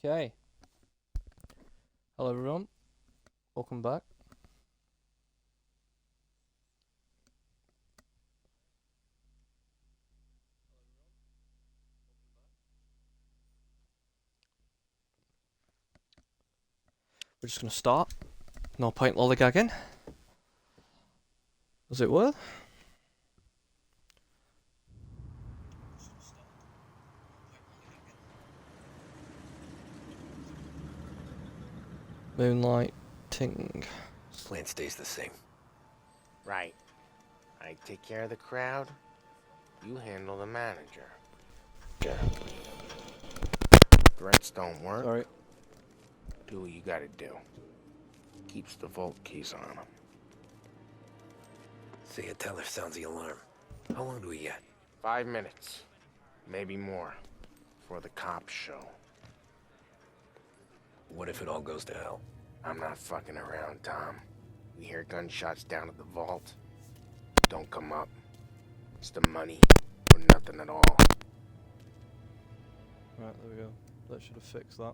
Okay. Hello everyone. Welcome back. We're just gonna start. No point lollygagging. As it were. Moonlighting. Plan stays the same. Right. I take care of the crowd. You handle the manager. Yeah. Threats don't work. Sorry. Do what you gotta do. Keeps the vault keys on him. See a teller sounds the alarm. How long do we get? 5 minutes. Maybe more. Before the cops show. What if it all goes to hell? I'm not fucking around, Tom. We hear gunshots down at the vault. Don't come up. It's the money or nothing at all. Right, there we go. That should have fixed that.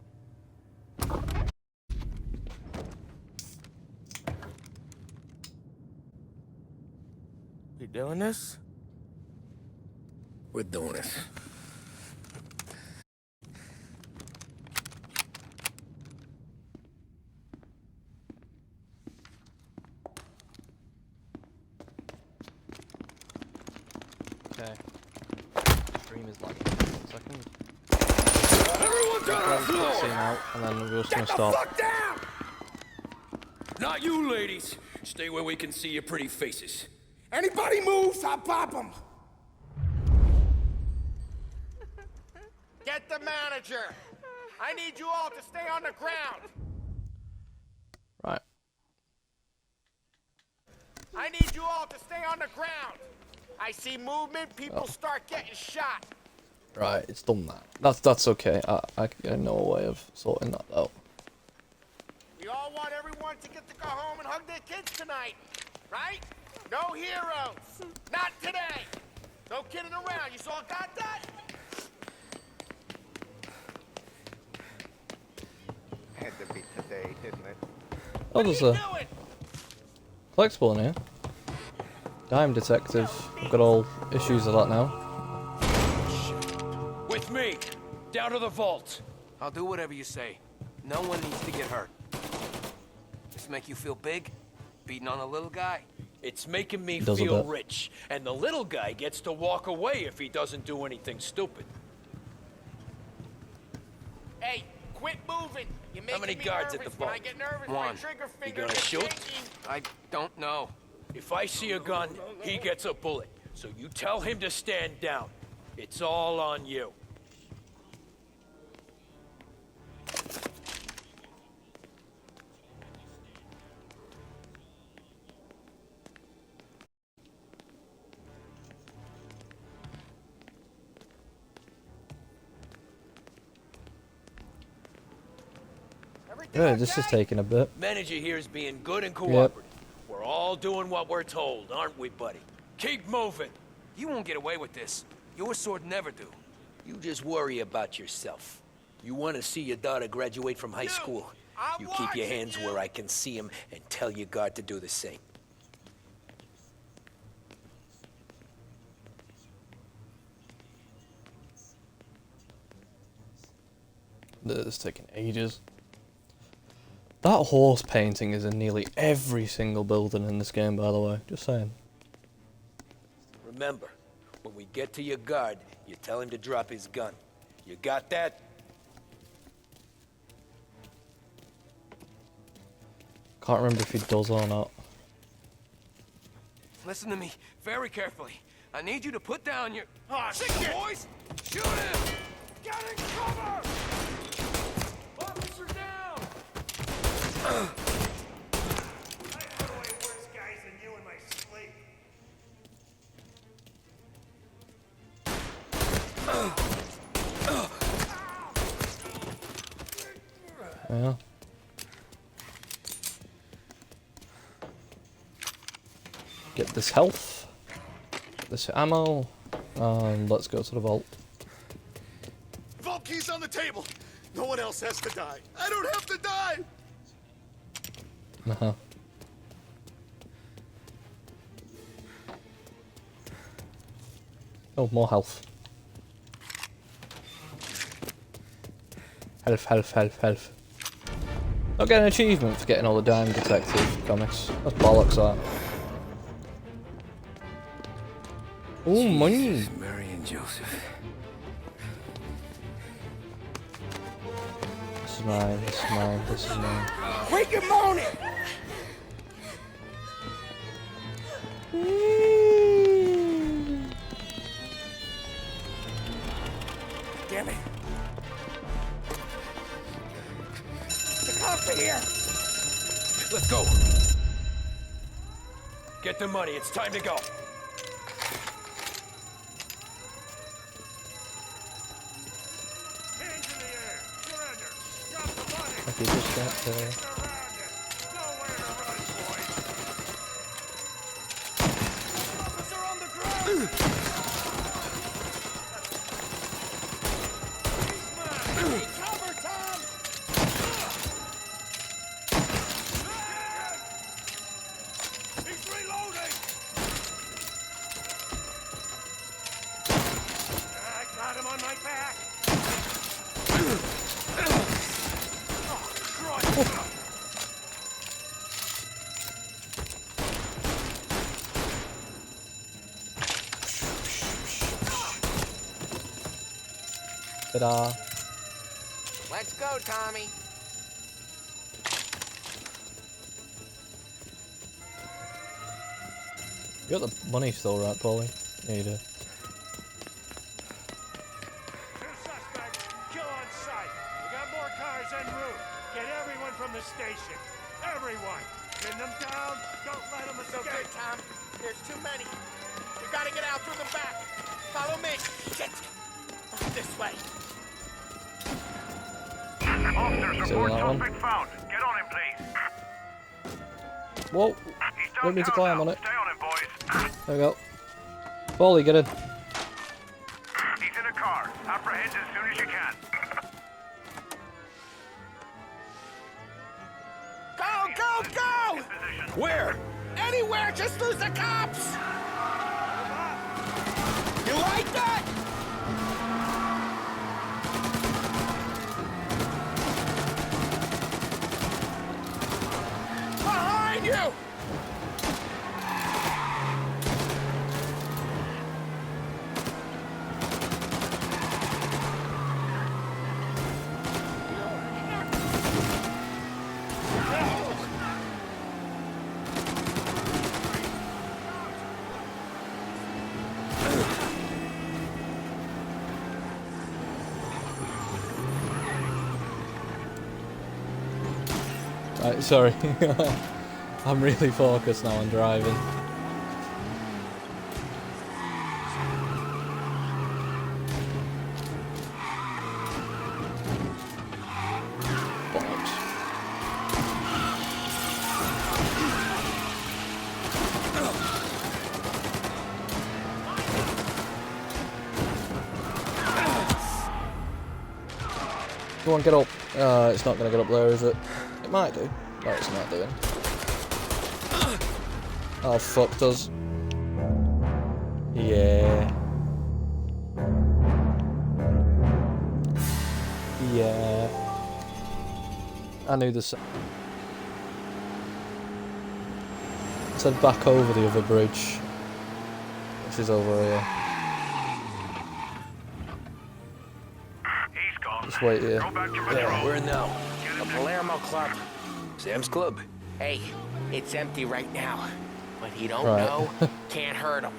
You doing this? We're doing this. Okay. Stream is like 1 second. Everyone down on the Cutscene floor! out, and then we're just gonna Get the stop. fuck down! Not you, ladies. Stay where we can see your pretty faces. Anybody moves, I'll pop them! Get the manager! I need you all to stay on the ground! Right. I need you all to stay on the ground! I see movement, people start getting shot! Right, it's done that. That's okay. I know a way of sorting that out. We all want everyone to get to go home and hug their kids tonight, right? No heroes! Not today! No kidding around, you all got that? Had to be today, didn't it? Oh, What are there's you a doing? collectible in here. Dime detective. I've got all issues of that now. With me. Down to the vault. I'll do whatever you say. No one needs to get hurt. This make you feel big? Beating on a little guy? It's making me Does a feel bit. rich. And the little guy gets to walk away if he doesn't do anything stupid. Hey, quit moving! You're making many me guards at nervous. the When I vault? get nervous, my One. trigger You finger gonna gets shoot? shaky. I don't know. If I see a gun, he gets a bullet. So you tell him to stand down. It's all on you. Everything Yeah, this is okay? taking a bit. Manager here is being good and cooperative. We're all doing what we're told, aren't we, buddy? Keep moving. You won't get away with this. Your sword never do. You just worry about yourself. You want to see your daughter graduate from high school. I'm You keep your watching hands you. where I can see them and tell your guard to do the same. This is taking ages. That horse painting is in nearly every single building in this game, by the way. Just saying. Remember, when we get to your guard, you tell him to drop his gun. You got that? Can't remember if he does or not. Listen to me very carefully. I need you to put down your... Oh, Sick shit! boys! Shoot him! Get in cover! Officer down! I put away worse guys than you in my sleep. Yeah. Get this health. Get this ammo. And let's go to the vault. Vault keys on the table. No one one else has to die. I don't have to die. Uh-huh. Oh, more health. Health. Not get an achievement for getting all the Dime Detective comics. That's bollocks, that. Oh, money! Mary and Joseph. This is mine, this is mine, this is mine. Quick and moan it. Damn it. The cops are here. Let's go. Get the money. It's time to go. Hands in the air. Surrender. Drop the money. If you just get Surrounded. Nowhere to run, boys. Officer on the ground. Take cover, Tom. He's reloading. I got him on my back. Oh, Christ. Ta-da. Let's go, Tommy. You got the money still, right, Paulie? Yeah, you do. Two suspects. Kill on sight. We got more cars en route. Get everyone from the station. Everyone. Pin them down. Don't let them So escape. good, Tom. There's too many. We gotta get out through the back. Follow me. Shit. This way. Officers, See that one? found. Get on him, please. Whoa! He's Don't need to climb on it. Stay on him, boys. There we go. Paulie, get in. He's in a car. Apprehend as soon as you can. Go! Where? Anywhere, just lose the cops! You like that? Behind you! Right, sorry. I'm really focused now on driving. Bollocks. Go on, get up. It's not going to get up there, is it? It might do. No, it's not doing. Oh, fuck does. Yeah. Yeah. I knew this. Let's head back over the other bridge, which is over here. He's gone. Just wait here. Go back to Yeah. patrol. Where now? The Palermo Club. Sam's Club. Hey, it's empty right now. But he don't Right. know, can't hurt him.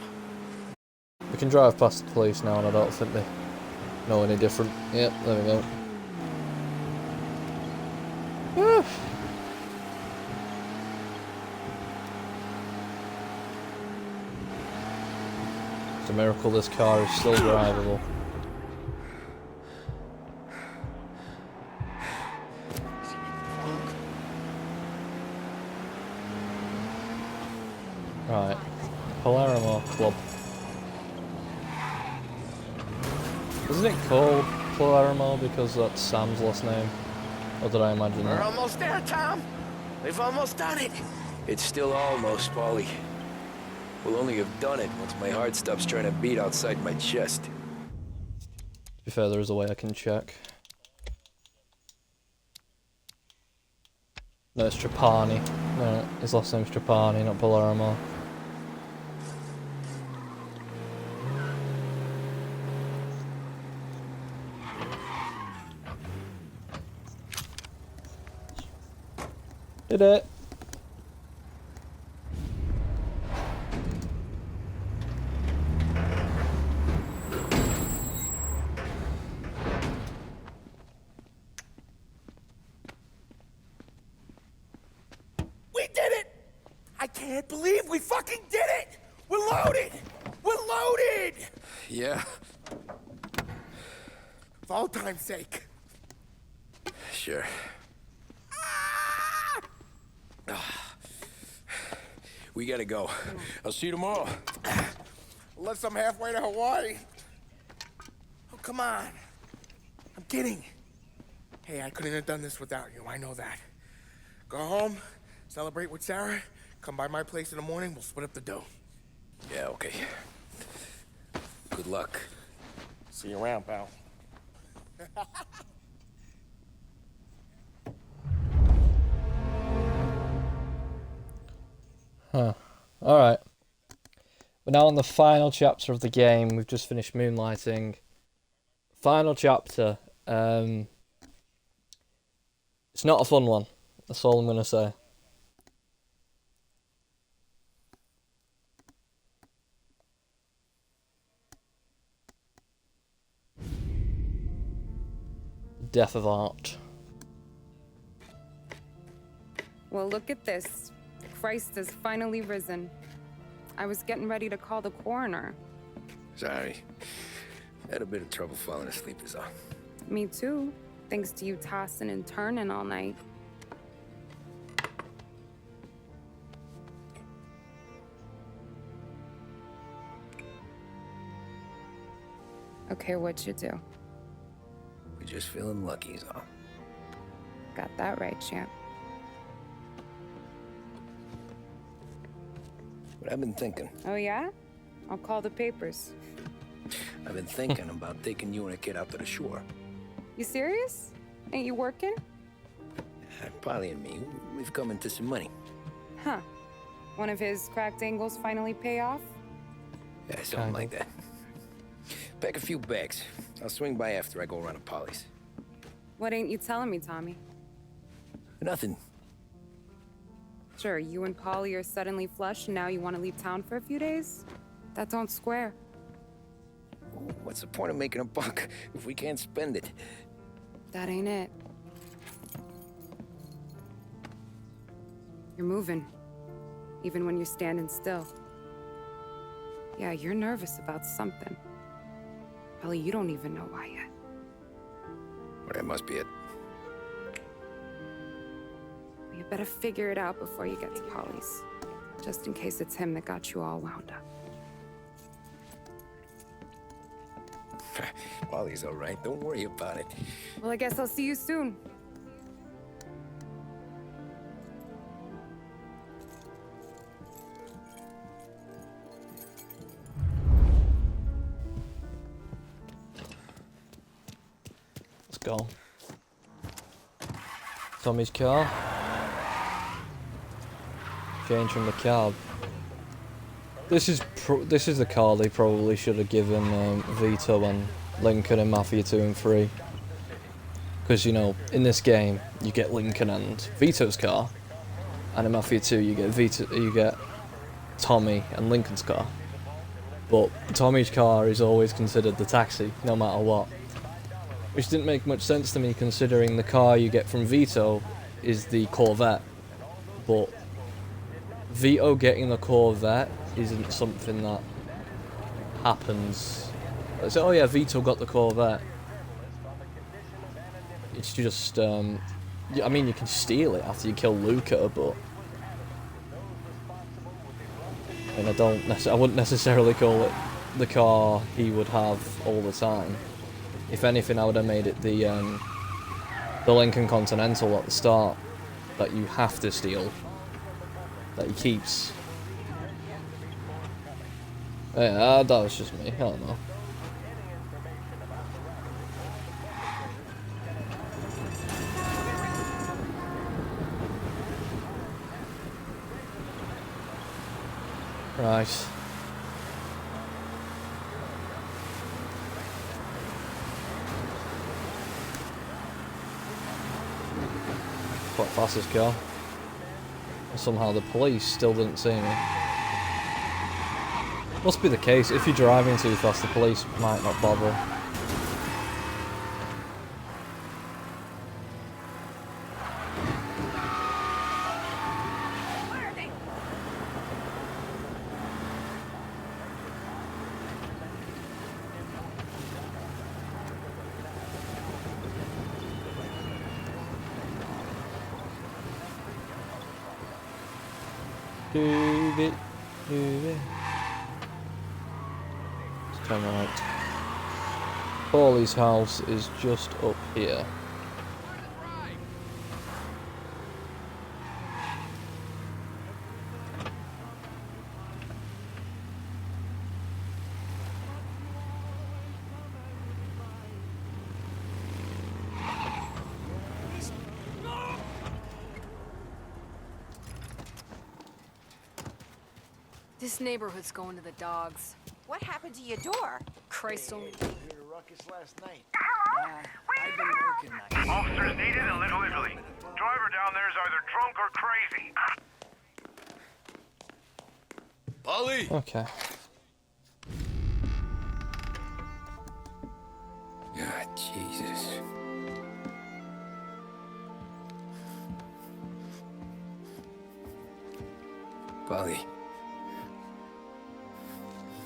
We can drive past the police now, and I don't think they know any different. Yep, there we go. Ah. It's a miracle this car is still drivable. Right, Palermo Club. Isn't it called Palermo because that's Sam's last name? Or did I imagine We're that? almost there, Tom. We've almost done it. It's still almost, Paulie. We'll only have done it once my heart stops trying to beat outside my chest. To be fair, there is a way I can check. No, it's Trapani. No, his last name's Trapani, not Palermo. Did it? We did it! I can't believe we fucking did it! We're loaded! We're loaded! Yeah, For all time's sake. sure. We gotta go. I'll see you tomorrow. Unless I'm halfway to Hawaii. Oh, come on. I'm kidding. Hey, I couldn't have done this without you. I know that. Go home, celebrate with Sarah, come by my place in the morning, we'll split up the dough. Yeah, okay. Good luck. See you around, pal. Huh. Alright. We're now on the final chapter of the game. We've just finished moonlighting. Final chapter. It's not a fun one. That's all I'm going to say. Death of Art. Well, look at this. Christ has finally risen. I was getting ready to call the coroner. Sorry. Had a bit of trouble falling asleep is all. Me too, thanks to you tossing and turning all night. Okay, what'd you do? We're just feeling lucky is all. Got that right, champ. But I've been thinking. Oh yeah? I'll call the papers. I've been thinking about taking you and a kid out to the shore. You serious? Ain't you working? Polly and me, we've come into some money. Huh. One of his cracked angles finally pay off? Yeah, something like that. Pack a few bags. I'll swing by after I go around to Polly's. What ain't you telling me, Tommy? Nothing. Sure, you and Polly are suddenly flush and now you want to leave town for a few days? That don't square. What's the point of making a buck if we can't spend it? That ain't it. You're moving, even when you're standing still. Yeah, you're nervous about something. Probably you don't even know why yet. Well, that must be it. You better figure it out before you get to Polly's. Just in case it's him that got you all wound up. Polly's all right. Don't worry about it. Well, I guess I'll see you soon. Let's go. Tommy's car. Change from the cab. This is the car they probably should have given Vito and Lincoln in Mafia 2 and 3. Because, you know, in this game, you get Lincoln and Vito's car. And in Mafia 2, you get Tommy and Lincoln's car. But Tommy's car is always considered the taxi, no matter what. Which didn't make much sense to me, considering the car you get from Vito is the Corvette. But Vito getting the Corvette isn't something that happens. They say, oh yeah, Vito got the Corvette. It's just, I mean, you can steal it after you kill Luca, but I mean, I wouldn't necessarily call it the car he would have all the time. If anything, I would have made it the Lincoln Continental at the start that you have to steal, that he keeps. Yeah, that was just me. I don't know. Right. Quite fastest car. And somehow the police still didn't see me. Must be the case. If you're driving too fast, the police might not bother. Move it, move it. Let's turn right. Paulie's house is just up here. This neighborhood's going to the dogs. What happened to your door? Christ only. Heard a ruckus last night. I've been working nights. Officers needed in Little Italy. Driver down there is either drunk or crazy. Polly! Okay. God, Jesus. Polly.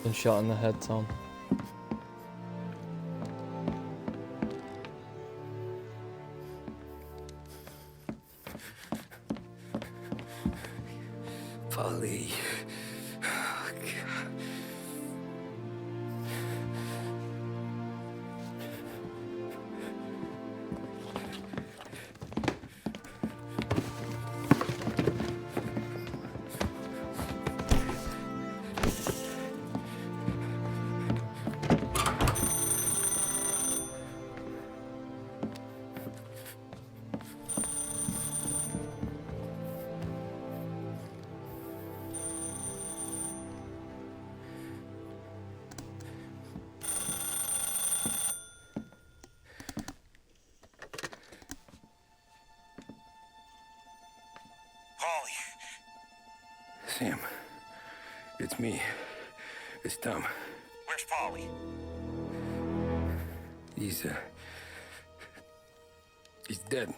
Been shot in the head, Tom. Polly. Oh, God. Sam, it's me. It's Tom. Where's Polly? He's dead.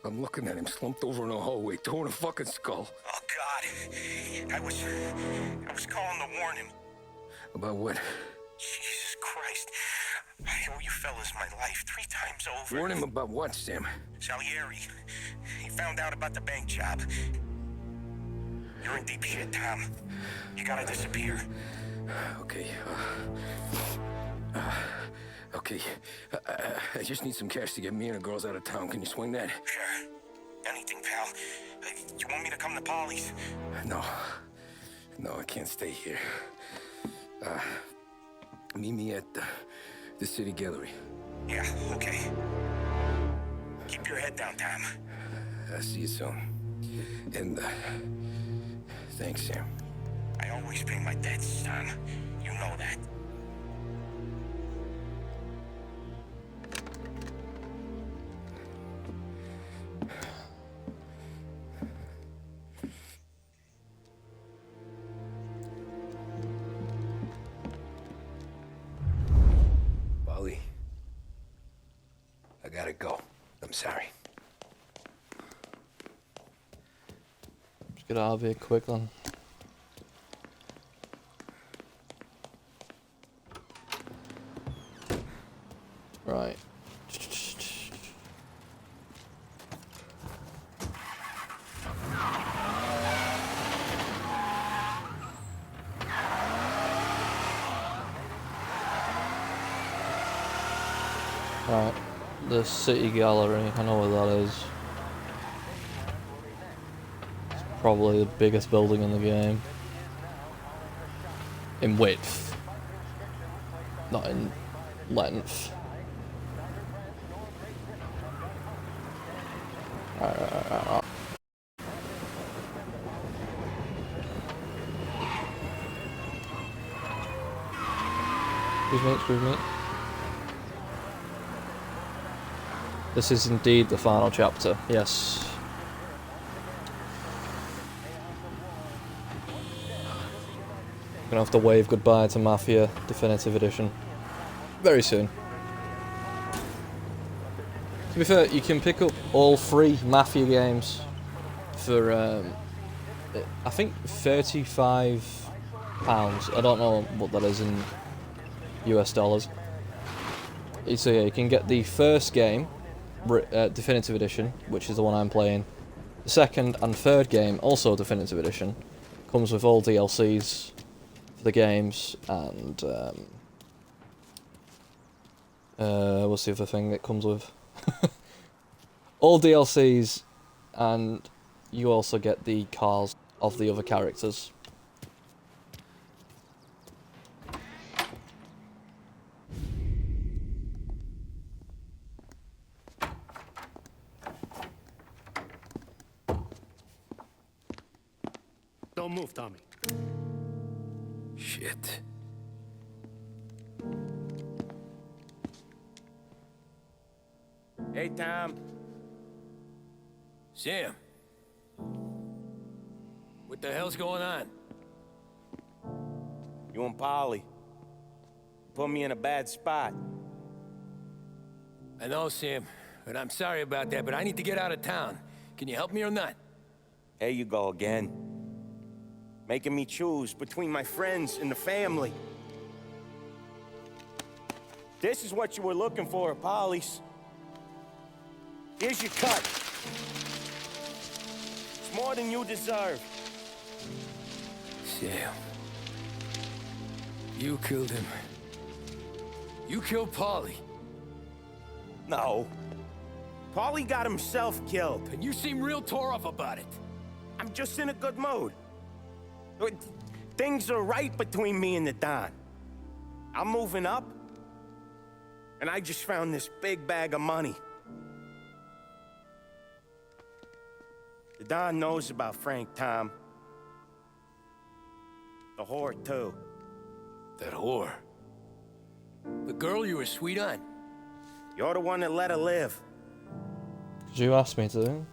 I'm looking at him slumped over in a hallway, torn a fucking skull. Oh, God. I was calling to warn him. About what? Jesus Christ. I owe you fellas my life 3 times over. Warn him about what, Sam? Salieri. He found out about the bank job. You're in deep shit, Tom. You gotta disappear. Okay. Okay. I just need some cash to get me and the girls out of town. Can you swing that? Sure. Anything, pal. You want me to come to Polly's? No. No, I can't stay here. Meet me at the city gallery. Yeah, okay. Keep your head down, Tom. I'll see you soon. And, thanks, Sam. I always pay my debts, Tom. You know that. Polly, I gotta go. I'm sorry. Just get out of here quick then. Right. Right, the City Gallery, I know where that is. It's probably the biggest building in the game. In width. Not in length. Right. Excuse me. This is indeed the final chapter, yes. Gonna have to wave goodbye to Mafia Definitive Edition very soon. To be fair, you can pick up all 3 Mafia games for, I think £35. I don't know what that is in US dollars. So yeah, you can get the first game, Definitive Edition, which is the one I'm playing. The second and third game, also Definitive Edition, comes with all DLCs for the games, and what's the other thing it comes with? All DLCs, and you also get the cars of the other characters. Don't move, Tommy. Shit. Hey, Tom. Sam. What the hell's going on? You and Polly put me in a bad spot. I know, Sam, and I'm sorry about that, but I need to get out of town. Can you help me or not? There you go again. Making me choose between my friends and the family. This is what you were looking for at Polly's. Here's your cut. It's more than you deserve. Sam. You killed him. You killed Paulie. No. Paulie got himself killed. And you seem real tore up about it. I'm just in a good mood. Things are right between me and the Don. I'm moving up, and I just found this big bag of money. The Don knows about Frank, Tom. The whore, too. That whore? The girl you were sweet on? You're the one that let her live. Did you ask me to?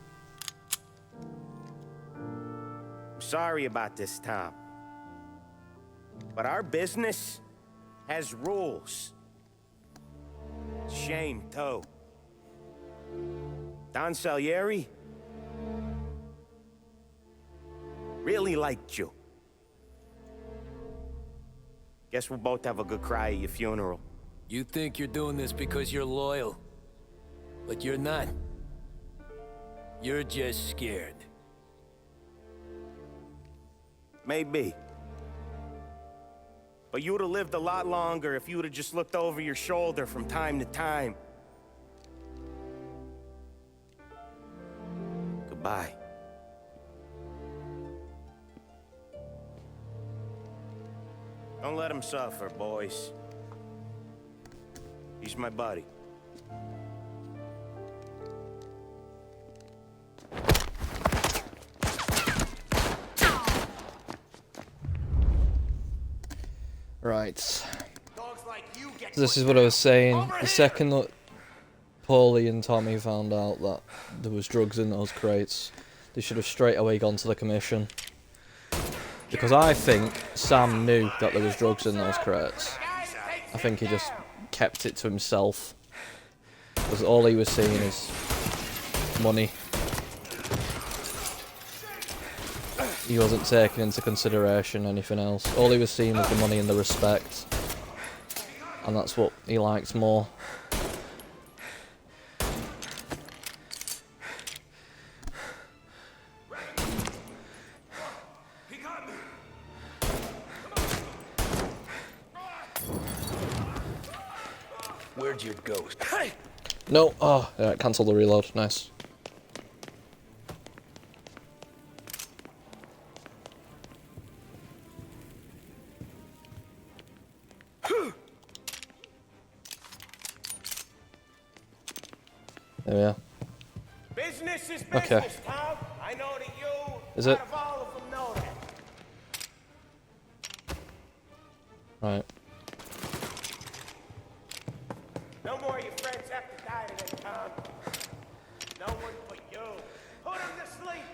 I'm sorry about this, Tom. But our business has rules. Shame, too. Don Salieri really liked you. Guess we'll both have a good cry at your funeral. You think you're doing this because you're loyal. But you're not. You're just scared. Maybe. But you would have lived a lot longer if you would have just looked over your shoulder from time to time. Goodbye. Don't let him suffer, boys. He's my buddy. Right. So this is what I was saying. The second that Paulie and Tommy found out that there was drugs in those crates, they should have straight away gone to the commission. Because I think Sam knew that there was drugs in those crates. I think he just kept it to himself. Because all he was seeing is money. He wasn't taking into consideration anything else. All he was seeing was the money and the respect. And that's what he liked more. Where Where'd you go? Hey! No. Oh, yeah, cancel the reload. Nice. There we are. Business is business, Okay. Tom. I know that you, Is it? out of all of them, know that. Right. No more of your friends have to die today, Tom. No one but you. Put them to sleep.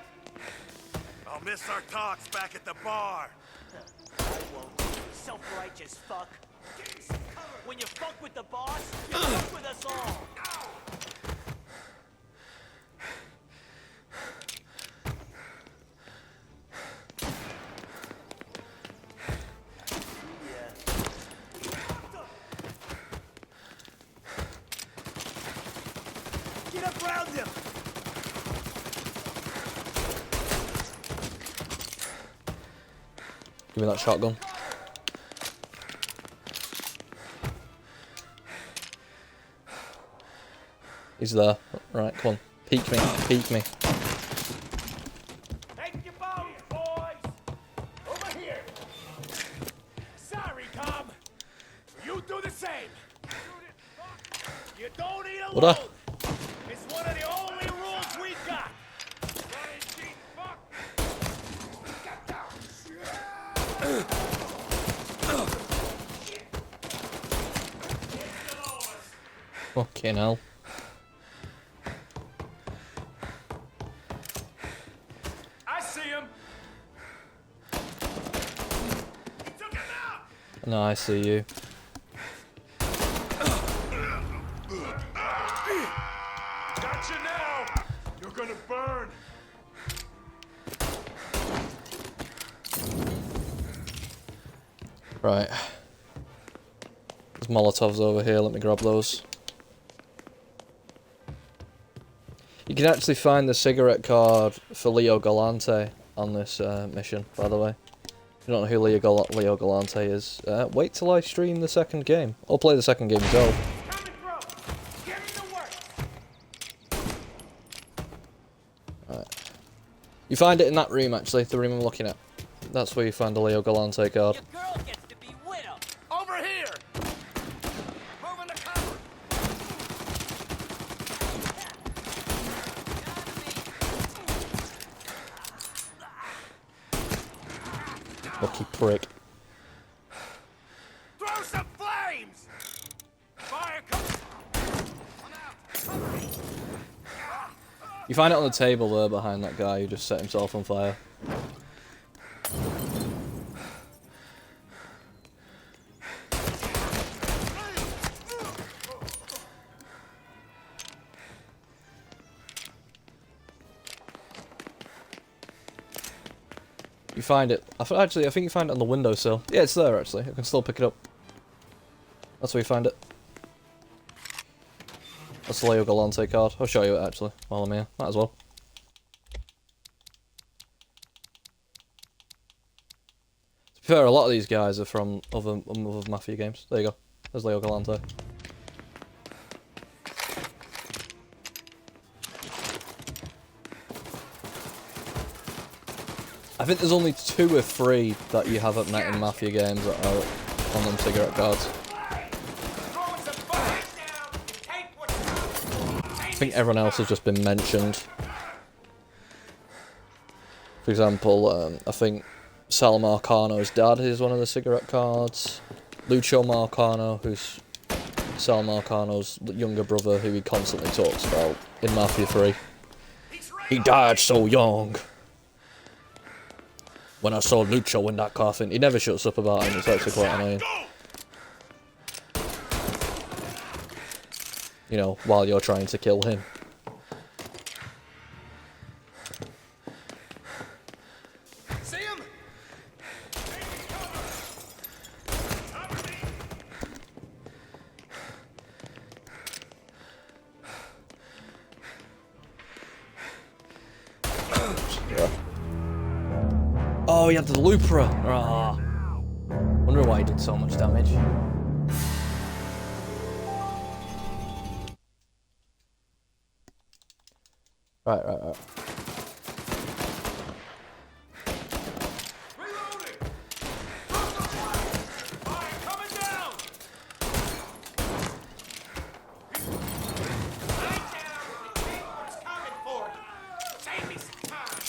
I'll miss our talks back at the bar. I won't. Self-righteous fuck. Give me some cover. When you fuck with the boss, you fuck with us all. Get up around him. Give me that shotgun. He's there. Right, come on. Peek me. Peek me. Take your bow, boys. Over here. Sorry, Tom. You do the same. You don't eat alone. What up? It's one of the only rules we got. Fucking hell. I see him. Took him out. No, I see you. Got you now. You're gonna burn. Right. There's Molotovs over here, let me grab those. You can actually find the cigarette card for Leo Galante on this mission, by the way. If you don't know who Leo Galante is, wait till I stream the second game. I'll play the second game as well. Right. You find it in that room, actually, the room I'm looking at. That's where you find the Leo Galante card. Your girl gets to be widow. Over here. Moving the cover. Lucky prick. Throw some flames. Fire. Come out. You find it on the table there behind that guy who just set himself on fire. You find it. Actually, I think you find it on the windowsill. Yeah, it's there actually. I can still pick it up. That's where you find it. That's the Leo Galante card. I'll show you it actually while I'm here. Might as well. To be fair, a lot of these guys are from other Mafia games. There you go. There's Leo Galante. I think there's only 2 or 3 that you have at night in Mafia games that are on them cigarette cards. I think everyone else has just been mentioned. For example, I think Sal Marcano's dad is one of the cigarette cards. Lucio Marcano, who's Sal Marcano's younger brother, who he constantly talks about in Mafia 3. He died so young. When I saw Lucio in that coffin, he never shuts up about him, it's actually quite annoying. You know, while you're trying to kill him. See him? Oh, he had the Lupra! Wonder why he did so much damage. Right. Reloading! Drop the fire! Fire coming down! Lay down and take what's coming for you. Save me some time.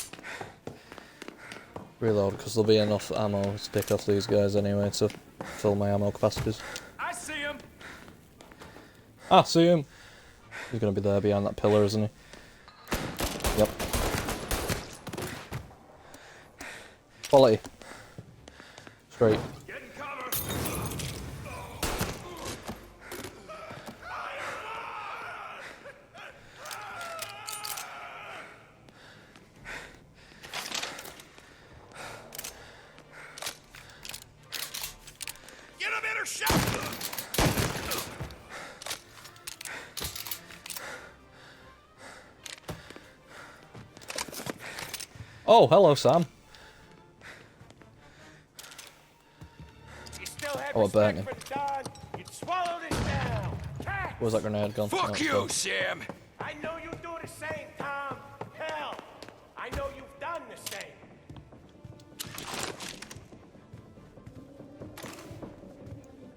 Reload, because there'll be enough ammo to pick off these guys anyway to fill my ammo capacities. I see him! Ah, see him! He's gonna be there behind that pillar, isn't he? Yep. Quality. Straight. Getting cover! Get a better shot! Oh, hello, Sam. You still have Oh, it burnt respect him. for the Don? You'd swallow this down. Cat! Where's that grenade gone? Fuck Oh, it's you, gone. Sam! I know you do the same, Tom. Hell, I know you've done the same.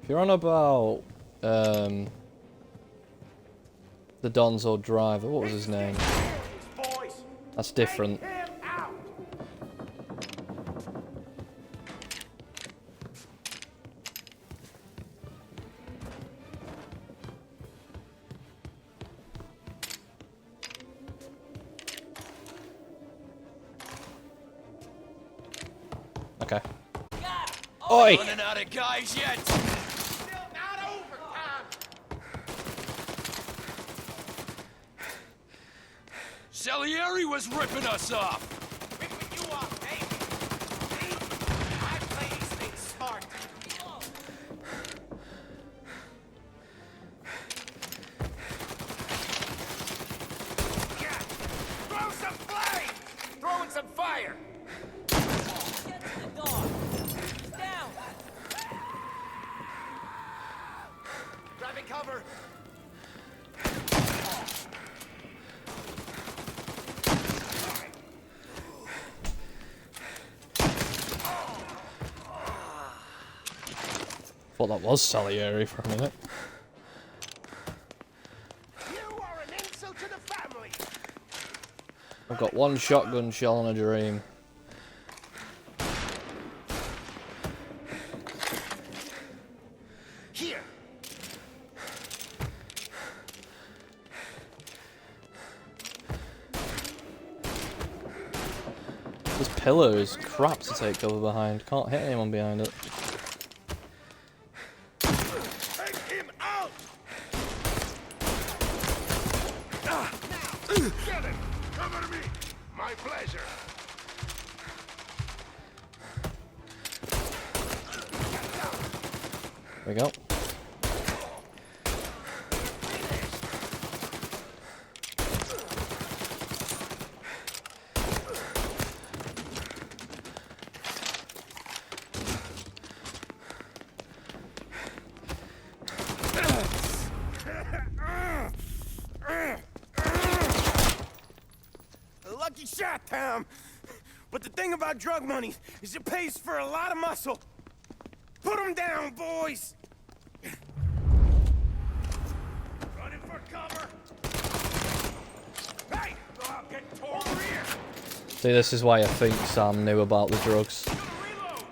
If you're on about the Donzo driver, what was his name? Boys, That's different. take him out. Okay. Oi! Running out of guys yet! Still not over, Tom. Salieri was ripping us off! Ripping you off, baby. See? I play these things smart. Yeah. Throw some flames! Throwing some fire! Get to the dog. He's down. Grabbing cover. Thought that was Salieri for a minute. You are an insult to the family! I've got one shotgun shell and a dream. Here! This pillar is crap to take cover behind. Can't hit anyone behind it. Take him out! Get him! Cover me! My pleasure! There we go. Lucky shot, Tom. But the thing about drug money is it pays for a lot of muscle. Put him down, boys. Running for cover! Hey! Get over here! See, this is why I think Sam knew about the drugs. Reload!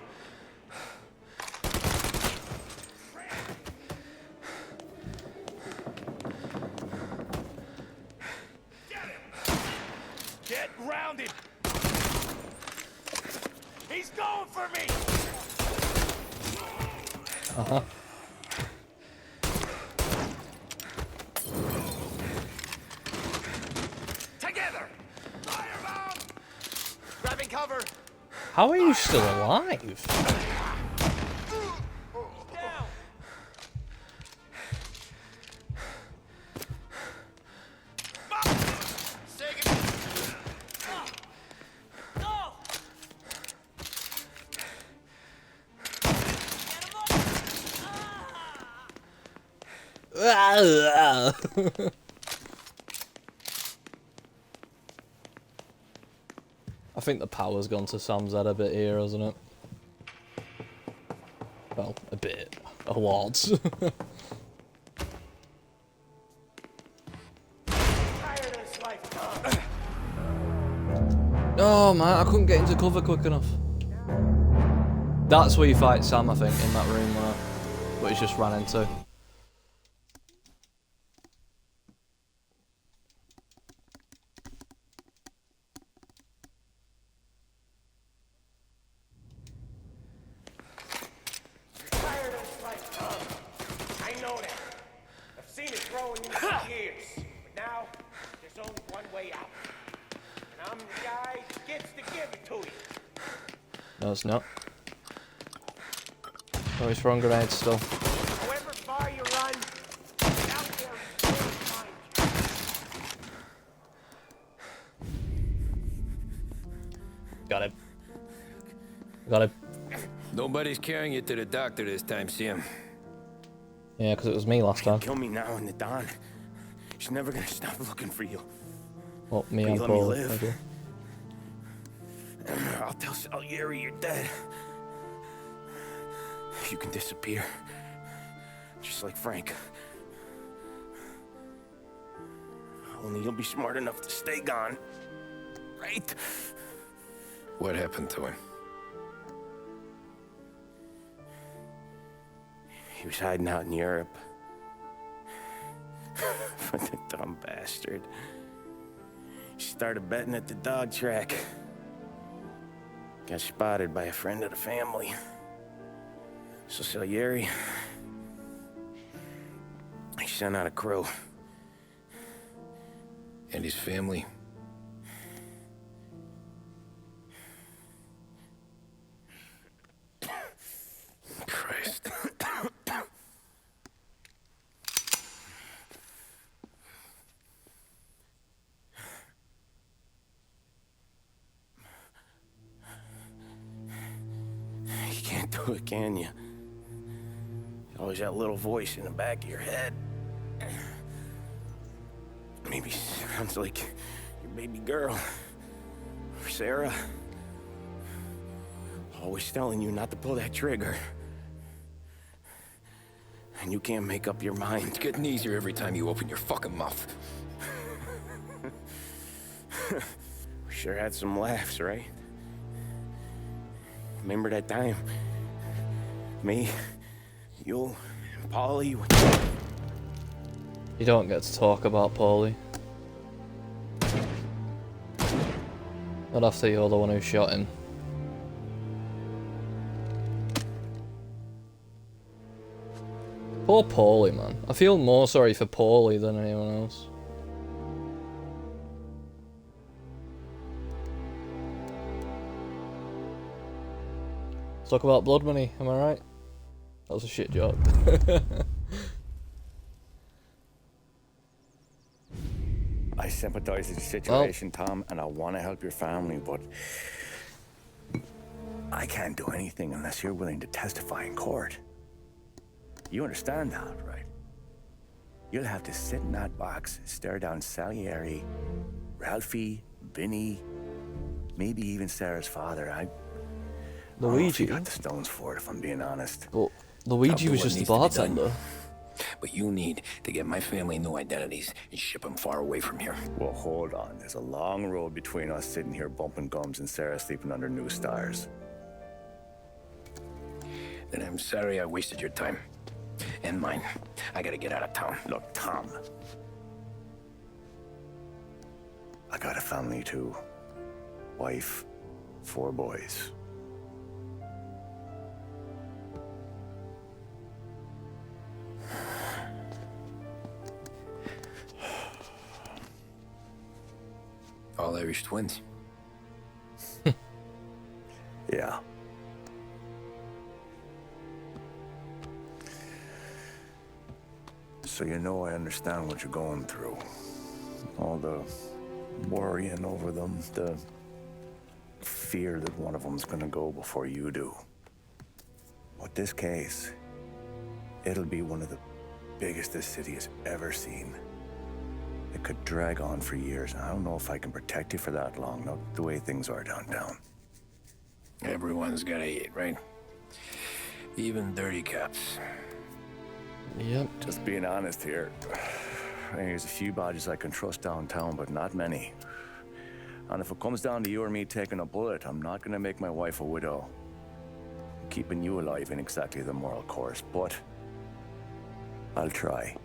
Get him! Get rounded. He's going for me. Uh-huh. Together! Firebomb! Grabbing cover. How are you still alive? Down. Go. Get him up. I think the power's gone to Sam's head a bit here, hasn't it? Well, a bit. A lot. Oh man, I couldn't get into cover quick enough. That's where you fight Sam, I think, in that room there. But he's just ran into. I know that. I've seen it growing you for years. But now, there's only one way out. And I'm the guy that gets to give it to you. No, it's not. Oh, he's throwing grenades still. However far you run, get out there and find you. Got him. Got him. Nobody's carrying you to the doctor this time, Sam. Yeah, because it was me last time. Kill me now in the dawn. She's never gonna stop looking for you. Well, me Will and you let me Paul. live? Maybe. I'll tell Salieri you're dead. You can disappear. Just like Frank. Only you'll be smart enough to stay gone. Right? What happened to him? He was hiding out in Europe. But the dumb bastard. He started betting at the dog track. Got spotted by a friend of the family. So Salieri, he sent out a crew. And his family? Christ. You can't do it, can you? Always that little voice in the back of your head. Maybe sounds like your baby girl. Or Sarah. Always telling you not to pull that trigger. And you can't make up your mind. It's getting easier every time you open your fucking mouth. We sure had some laughs, right? Remember that time? Me, you, and Paulie. You don't get to talk about Paulie. Not after you're the one who shot him. Poor Paulie, man. I feel more sorry for Paulie than anyone else. Let's talk about blood money, am I right? That was a shit joke. I sympathize with the situation, Tom, and I want to help your family, but I can't do anything unless you're willing to testify in court. You understand that, right? You'll have to sit in that box, stare down Salieri, Ralphie, Vinny, maybe even Sarah's father. I don't know if you got the stones for it, if I'm being honest. But Luigi was just the bartender. But you need to get my family new identities and ship them far away from here. Well, hold on. There's a long road between us sitting here bumping gums and Sarah sleeping under new stars. Then I'm sorry I wasted your time. And mine. I gotta get out of town. Look, Tom. I got a family too. Wife, 4 boys. All Irish twins. Yeah. So you know I understand what you're going through. All the worrying over them, the fear that one of them's gonna go before you do. But this case, it'll be one of the biggest this city has ever seen. The It could drag on for years. I don't know if I can protect you for that long, not the way things are downtown. Everyone's gotta eat, right? Even dirty cops. Yep. Just being honest here. There's a few badges I can trust downtown, but not many. And if it comes down to you or me taking a bullet, I'm not gonna make my wife a widow. Keeping you alive ain't exactly the moral course, but I'll try.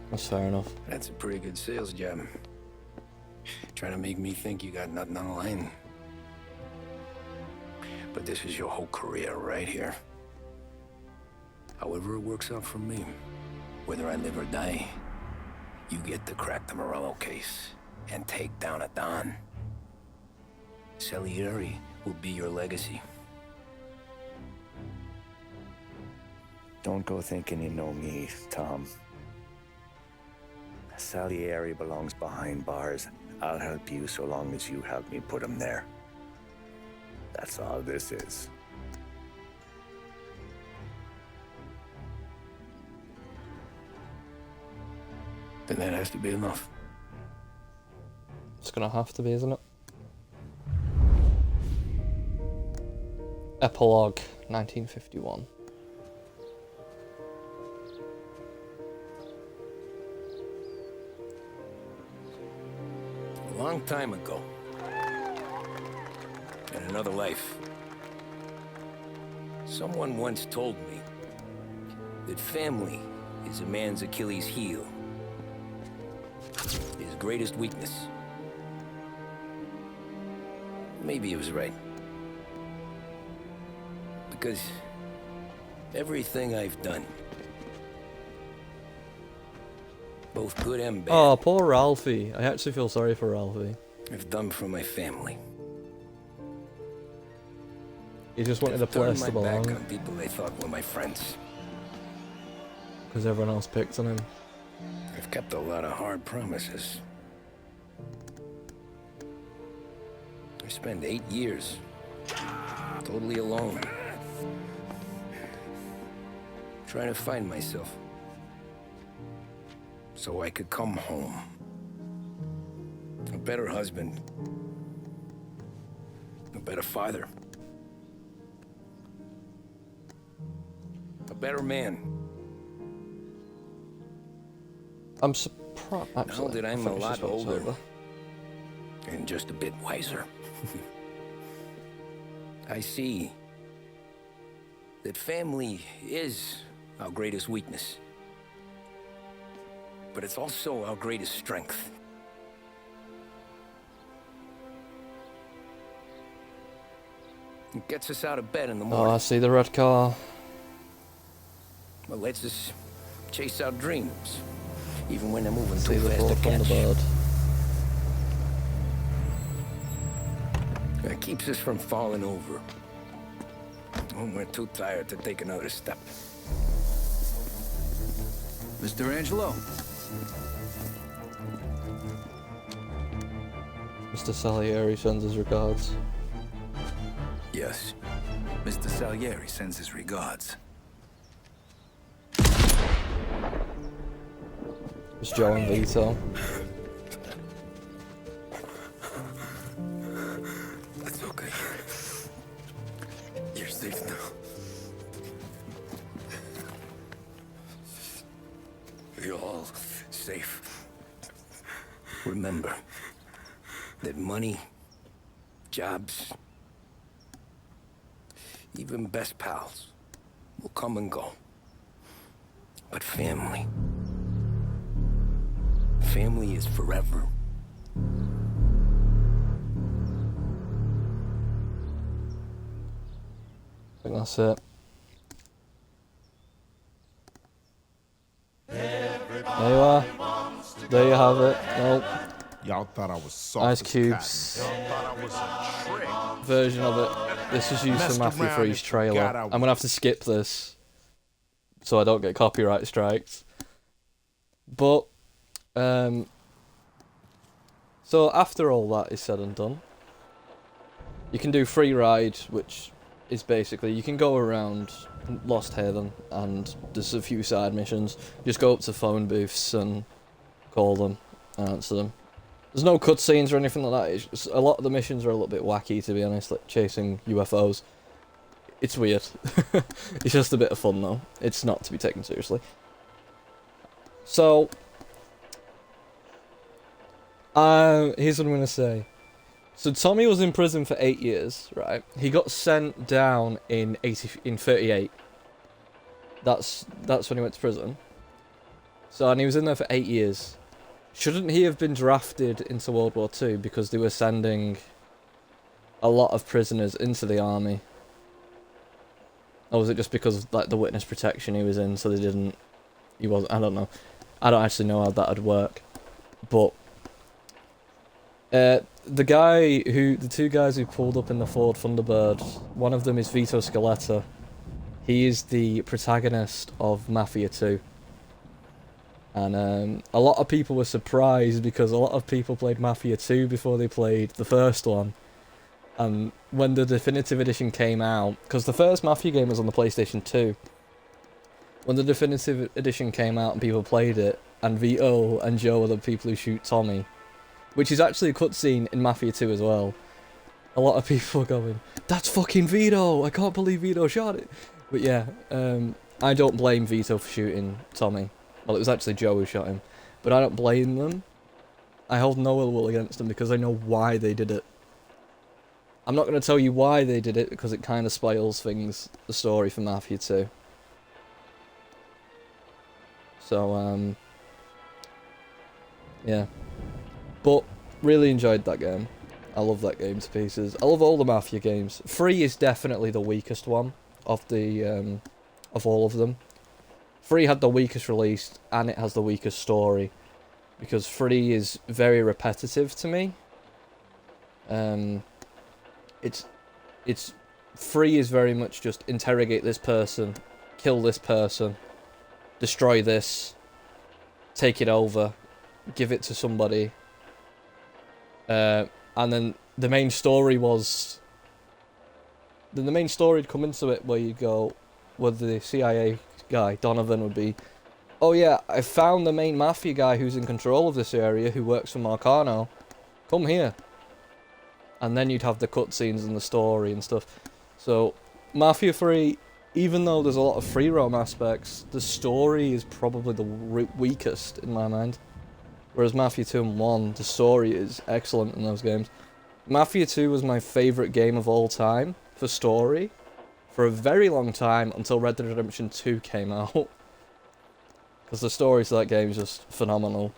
That's fair enough. That's a pretty good sales job. Trying to make me think you got nothing on the line. But this is your whole career right here. However it works out for me, whether I live or die, you get to crack the Morello case and take down a Don. Salieri will be your legacy. Don't go thinking you know me, Tom. Salieri belongs behind bars. I'll help you so long as you help me put him there. That's all this is. Then that has to be enough. It's gonna have to be, isn't it? Epilogue, 1951. A long time ago, in another life, someone once told me that family is a man's Achilles heel, his greatest weakness. Maybe he was right. Because everything I've done, both good and bad, Oh, poor Ralphie. I actually feel sorry for Ralphie. I've done for my family. He just wanted a place to Turned my back belong. on people they thought were my friends. Because everyone else picked on him. I've kept a lot of hard promises. I spent 8 years totally alone, trying to find myself so I could come home. A better husband, a better father, a better man. I'm surprised. Now that I'm a lot older and just a bit wiser, I see that family is our greatest weakness, but it's also our greatest strength. It gets us out of bed in the Oh, morning. I see the red car. It lets us chase our dreams, even when they're moving See too the fast to book on the catch. bird. It keeps us from falling over when we're too tired to take another step. Mr. Angelo. Mr. Salieri sends his regards. Yes. Mr. Salieri sends his regards. It's Joe and Vito. That's okay. You're safe now. You're all safe. Remember that money, jobs, even best pals will come and go. But family is forever. I think that's it. There you are. There you have it. Nope. Y'all thought I was soft Ice as Cube's cotton. Y'all thought I was a trick. version of it. This was used Messed for Mafia around 3's and trailer. forgot I I'm gonna have to skip this so I don't get copyright strikes. But so after all that is said and done, you can do free ride, which is basically you can go around Lost Haven and there's a few side missions. Just go up to phone booths and call them, answer them. There's no cutscenes or anything like that. It's just, a lot of the missions are a little bit wacky, to be honest, like chasing UFOs. It's weird. It's just a bit of fun, though. It's not to be taken seriously. So, here's what I'm going to say. So Tommy was in prison for 8 years, right? He got sent down in 38. That's when he went to prison. So, and he was in there for 8 years. Shouldn't he have been drafted into World War II because they were sending a lot of prisoners into the army? Or was it just because of, like, the witness protection he was in, so they didn't... He wasn't... I don't know. I don't actually know how that would work. But... the two guys who pulled up in the Ford Thunderbird, one of them is Vito Scaletta. He is the protagonist of Mafia 2. And a lot of people were surprised because a lot of people played Mafia 2 before they played the first one. And when the definitive edition came out, because the first Mafia game was on the PlayStation 2. When the definitive edition came out and people played it, and Vito and Joe are the people who shoot Tommy, which is actually a cutscene in Mafia 2 as well. A lot of people are going, "That's fucking Vito! I can't believe Vito shot it!" But yeah, I don't blame Vito for shooting Tommy. Well, it was actually Joe who shot him. But I don't blame them. I hold no ill will against them because I know why they did it. I'm not going to tell you why they did it because it kind of spoils the story for Mafia 2. So, yeah. But, really enjoyed that game. I love that game to pieces. I love all the Mafia games. 3 is definitely the weakest one of the, of all of them. 3 had the weakest release, and it has the weakest story. Because 3 is very repetitive to me. It's 3 is very much just interrogate this person, kill this person, destroy this, take it over, give it to somebody. And then the main story was... Then the main story would come into it where you go, where the CIA guy, Donovan, would be, "Oh yeah, I found the main Mafia guy who's in control of this area, who works for Marcano. Come here." And then you'd have the cutscenes and the story and stuff. So, Mafia 3, even though there's a lot of free roam aspects, the story is probably the weakest in my mind. Whereas Mafia 2 and 1, the story is excellent in those games. Mafia 2 was my favourite game of all time for story for a very long time until Red Dead Redemption 2 came out. Because the story to that game is just phenomenal.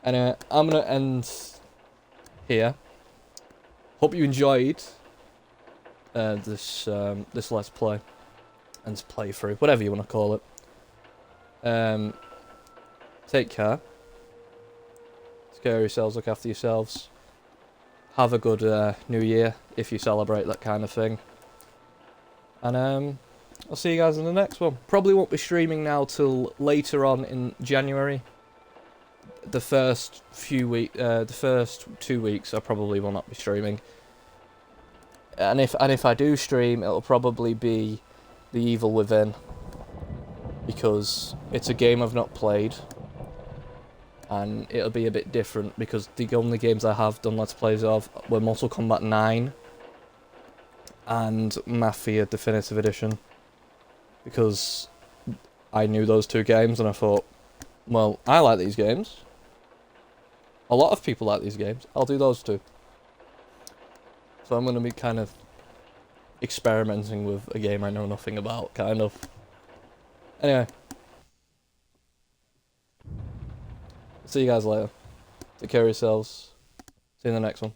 Anyway, I'm going to end here. Hope you enjoyed this Let's Play. And playthrough, whatever you want to call it. Take care. Take care of yourselves, look after yourselves. Have a good New Year, if you celebrate that kind of thing. And I'll see you guys in the next one. Probably won't be streaming now till later on in January. The first 2 weeks I probably will not be streaming. And if I do stream, it'll probably be The Evil Within. Because it's a game I've not played. And it'll be a bit different because the only games I have done Let's Plays of were Mortal Kombat 9 and Mafia Definitive Edition. Because I knew those 2 games and I thought, well, I like these games. A lot of people like these games. I'll do those 2. So I'm going to be kind of experimenting with a game I know nothing about, kind of. Anyway. See you guys later. Take care of yourselves. See you in the next one.